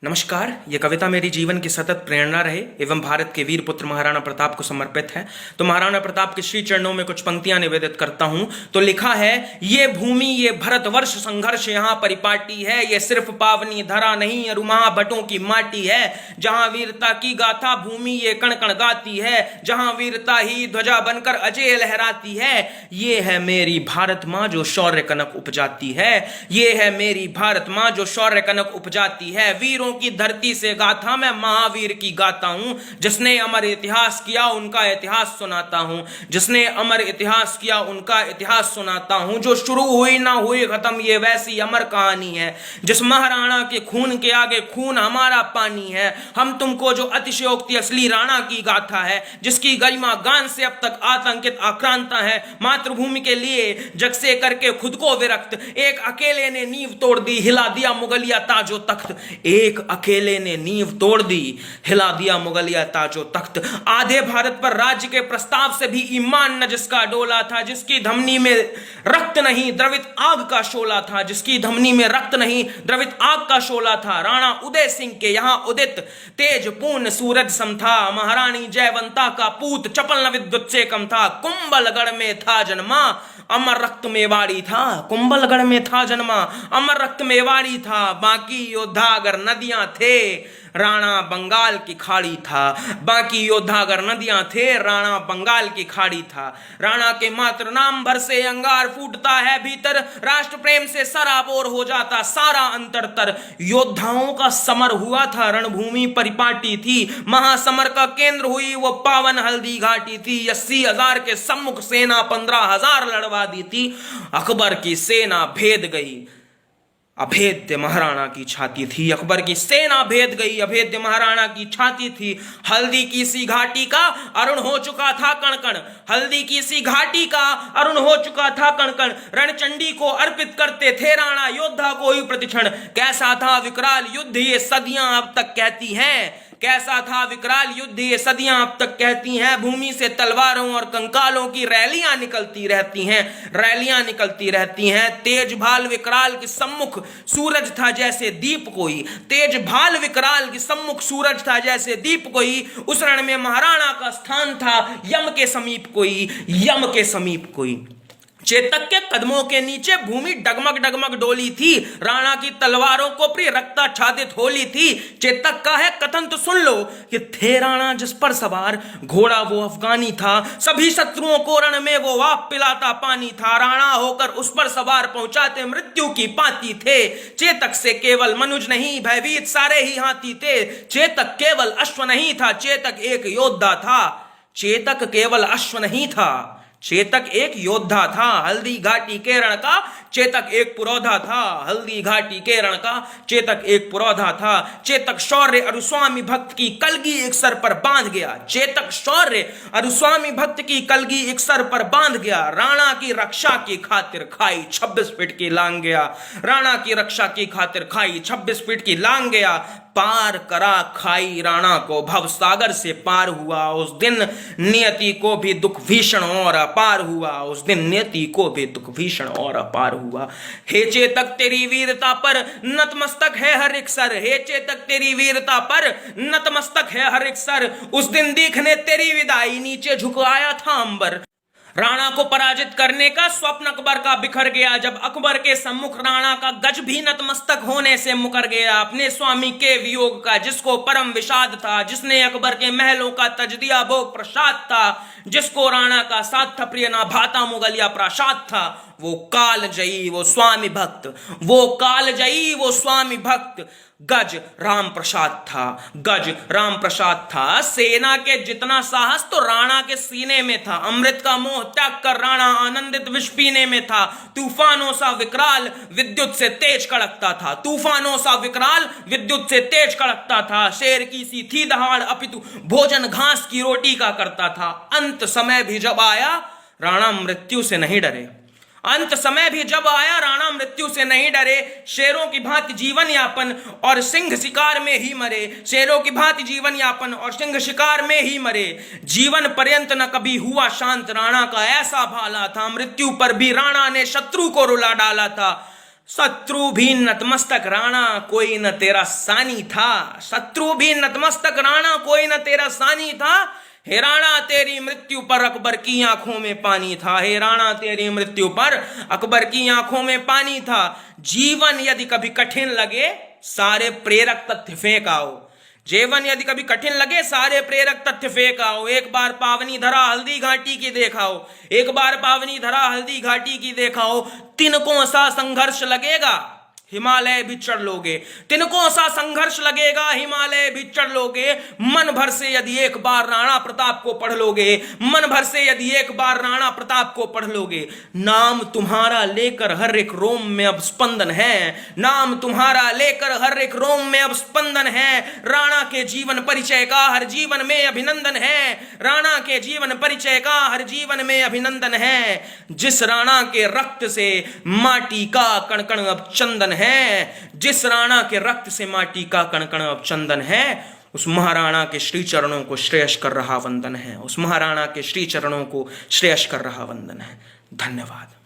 नमस्कार। ये कविता मेरी जीवन की सतत प्रेरणा रहे एवं भारत के वीर पुत्र महाराणा प्रताप को समर्पित है। तो महाराणा प्रताप के श्री चरणों में कुछ पंक्तियां निवेदित करता हूं। तो लिखा है, ये भूमि ये भरतवर्ष संघर्ष यहाँ परिपाटी है, ये सिर्फ पावनी धरा नहीं अरुमहा भट्टों की माटी है। जहां वीरता की गाथा भूमि ये कण कण गाती है, जहां वीरता ही ध्वजा बनकर अजय लहराती है। ये है मेरी भारत माँ जो शौर्य कनक उपजाती है, ये है मेरी भारत माँ जो शौर्य कनक उपजाती है। वीरों की धरती से गाथा मैं महावीर की गाता हूं, जिसने अमर इतिहास किया उनका इतिहास सुनाता हूं, जिसने अमर इतिहास किया उनका इतिहास सुनाता हूं। जो शुरू हुई ना हुई खत्म ये वैसी अमर कहानी है, जिस महाराणा के खून के आगे खून हमारा पानी है। हम तुमको जो अतिशयोक्ति असली राणा की गाथा है, जिसकी गरिमा गान से अब तक आतंकित आक्रांता है। मातृभूमि के लिए जग से करके खुद को विरक्त, एक अकेले ने नींव तोड़ दी, हिला दिया मुगलिया ताजो तख्त। एक अकेले ने नींव तोड़ दी, हिला दिया मुगलिया ताजो तख्त। आधे भारत पर राज्य के प्रस्ताव से भी ईमान न जिसका डोला था, जिसकी धमनी में रक्त नहीं द्रवित आग का शोला था, जिसकी धमनी में रक्त नहीं द्रवित आग का शोला था। राणा उदय सिंह के यहाँ उदित तेज पूर्ण सूरज सम था, महारानी जयवंता का पूत चपल न विद्युत से कम था। कुंभलगढ़ में था जन्मा अमर रक्त मेवाड़ी था, कुंभलगढ़ में था जन्मा अमर रक्त मेवाड़ी था। बाकी योद्धा अगर नदियां थे राणा बंगाल की खाड़ी था, बाकी योद्धा अगर नदियां थे राणा बंगाल की खाड़ी था। राणा के मात्र नाम भर से अंगार फूटता है भीतर, राष्ट्र प्रेम से सराबोर हो जाता सारा अंतरतर। योद्धाओं का समर हुआ था, रणभूमि परिपाटी थी, महासमर का केंद्र हुई वो पावन हल्दी घाटी थी। 80,000 के सम्मुख सेना 15,000 लड़वा दी थी। अकबर की सेना भेद गई, अभेद्य महाराणा की छाती थी। अकबर की सेना भेद गई, अभेद्य महाराणा की छाती थी। हल्दी की सी घाटी का अरुण हो चुका था कण कण, हल्दी की सी घाटी का अरुण हो चुका था कण कण। रणचंडी को अर्पित करते थे राणा योद्धा को ही प्रतिक्षण। कैसा था विकराल युद्ध ये सदियां अब तक कहती हैं, कैसा था विकराल युद्ध ये सदियां अब तक कहती हैं। भूमि से तलवारों और कंकालों की रैलियां निकलती रहती हैं, रैलियां निकलती रहती हैं। तेज भाल विकराल के सम्मुख सूरज था जैसे दीप कोई, तेज भाल विकराल के सम्मुख सूरज था जैसे दीप कोई। उस रण में महाराणा का स्थान था यम के समीप कोई, यम के समीप कोई। चेतक के कदमों के नीचे भूमि डगमग डगमग डोली थी, राणा की तलवारों को प्रिय रक्ताच्छादित होली थी। चेतक का है कथन तो सुन लो कि थे राणा जिस पर सवार, घोड़ा वो अफगानी था, सभी शत्रुओं को रण में वो आप पिलाता पानी था। राणा होकर उस पर सवार पहुंचाते मृत्यु की पाती थे। चेतक से केवल मनुज नहीं भयभीत सारे ही हाथी थे। चेतक केवल अश्व नहीं था, चेतक एक योद्धा था। चेतक केवल अश्व नहीं था, चेतक एक योद्धा था। हल्दी घाटी के रण का चेतक एक पुरोधा था, हल्दी घाटी के रण का चेतक एक पुरोधा था। चेतक शौर्य अरुस्वामी भक्त की कलगी एक सर पर बांध गया, चेतक शौर्य अरुस्वामी भक्त की कलगी एक सर पर बांध गया। राणा की रक्षा की खातिर खाई 26 फीट की लांग गया, राणा की रक्षा की खातिर खाई 26 फीट की लांग गया। पार करा खाई राणा को भव सागर से पार हुआ उस दिन, नियति को भी दुख भीषण और अपार हुआ उस दिन, नियति को भी दुख भीषण और अपार हुआ। हे चेतक तेरी वीरता पर नतमस्तक है हर एक सर, हे चेतक तेरी वीरता पर नतमस्तक है हर एक सर। उस दिन देखने तेरी विदाई नीचे झुकाया था अंबर। राणा को पराजित करने का स्वप्न अकबर का बिखर गया, जब अकबर के सम्मुख राणा का गज भी नतमस्तक होने से मुकर गया। अपने स्वामी के वियोग का जिसको परम विषाद था, जिसने अकबर के महलों का तज दिया भोग प्रसाद था, जिसको राणा का साथ था प्रिय ना भाता मुगलिया प्रासाद था, वो कालजयी वो स्वामी भक्त, वो कालजयी वो स्वामी भक्त गज राम प्रसाद था, गज राम प्रसाद था। सेना के जितना साहस तो राणा के सीने में था, अमृत का मोह त्याग कर राणा आनंदित विष पीने में था। तूफानों सा विकराल विद्युत से तेज कड़कता था, तूफानों सा विकराल विद्युत से तेज कड़कता था। शेर की सी थी दहाड़ अपितु भोजन घास की रोटी का करता था। अंत समय भी जब आया राणा मृत्यु से नहीं डरे, अंत समय भी जब आया राणा मृत्यु से नहीं डरे। शेरों की भांति जीवन यापन और सिंह शिकार में ही मरे, शेरों की भांति जीवन यापन और सिंह शिकार में ही मरे। जीवन पर्यंत न कभी हुआ शांत राणा का ऐसा भाला था, मृत्यु पर भी राणा ने शत्रु को रुला डाला था। शत्रु भी नतमस्तक राणा, कोई न तेरा सानी था। शत्रु भी नतमस्तक राणा, कोई न तेरा सानी था। हे राणा तेरी मृत्यु पर अकबर की आंखों में पानी था। हे राणा तेरी मृत्यु पर अकबर की आंखों में पानी था। जीवन यदि कभी कठिन लगे, सारे प्रेरक तथ्य फेंक आओ। जीवन यदि कभी कठिन लगे, सारे प्रेरक तथ्य फेंक आओ। एक बार पावनी धरा हल्दी घाटी की देखाओ, एक बार पावनी धरा हल्दी घाटी की देखाओ। तिनकों सा संघर्ष लगेगा, हिमालय भी चढ़ लोगे। तिनकों सा संघर्ष लगेगा, हिमालय भी चढ़ लोगे। मन भर से यदि एक बार राणा प्रताप को पढ़ लोगे, मन भर से यदि एक बार राणा प्रताप को पढ़ लोगे। नाम तुम्हारा लेकर हर एक रोम में अब स्पंदन है, नाम तुम्हारा लेकर हर एक रोम में अब स्पंदन है। राणा के जीवन परिचय का हर जीवन में अभिनंदन है, राणा के जीवन परिचय का हर जीवन में अभिनंदन है। जिस राणा के रक्त से माटी का कणकण अब चंदन है, जिस राणा के रक्त से माटी का कणकण अब चंदन है, उस महाराणा के श्री चरणों को श्रेयस कर रहा वंदन है, उस महाराणा के श्री चरणों को श्रेयस कर रहा वंदन है। धन्यवाद।